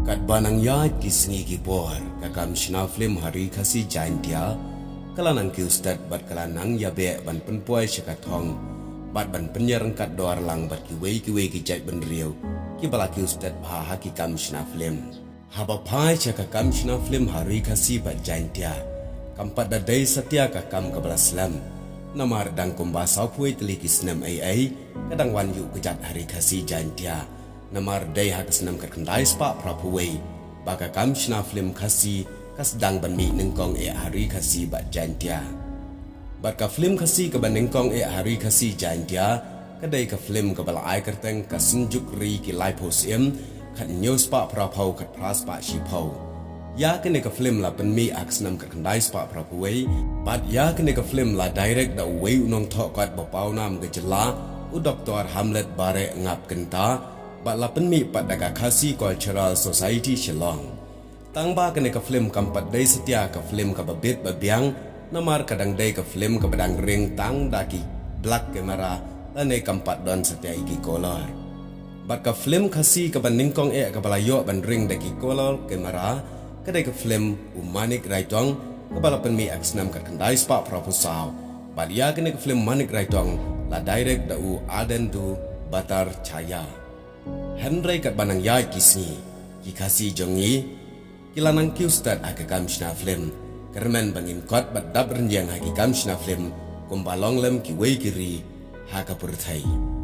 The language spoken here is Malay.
Kat banang yat kisngi kipor kakam shinaflim hari kasi jaintia kalanang ki ustad bat kalanang yabe ban penpuai syakatong bat ban penyerang kat doar lang bat ki wei ki jai ban riau ki balaki ustad bha ki kam shinaflim haba pai syakakam shinaflim hari kasi bat jaintia kampat dadai setia kakam kabalaslam namar dang kumbasau puai teliki senam ai kadang wan yu kejat hari kasi jaintia namar day hak senam kendai spa prapuwei baka kam shinaflim kasi kasdang ban mi nengkong hari kasi bat jantia baka film kasi ka ban nengkong hari kasi jantia kadai ka film ka bala ai kerteng ka sunjuk ri ki lai posiem khat news spa prapau khat pras pa shipau ya kene ka film la ban mi ak senam kendai spa prapuwei bat ya kene ka film la direct da wei unong thok kat bapau nam gejela u Dr. Hamlet bare ngap kenta Batla penmi pada Kakasi Cultural Society Shillong. Tangba kene ka film kampat day setia ka film ka babit babiang namar kadang day ka film ka badang ring tang daki black kamera lane kampat don setia iki kolor. Bat ka film kasi ka bandingkong ka balayo ban ring daki kolor kamera kadai ka film Manik Raitong ka bala penmi aksnam ka kendai spa proposal. Bat ya kene ka film Manik Raitong la direct da u Aden du Batar Chaya. Henry kat banang yai kisni ki kasi jongi kilanang ki ustad akakam shinaflim kermen bangin kot bat dab renjang hakikam shinaflim kumbalong lem ki wei kiri hakapurthai.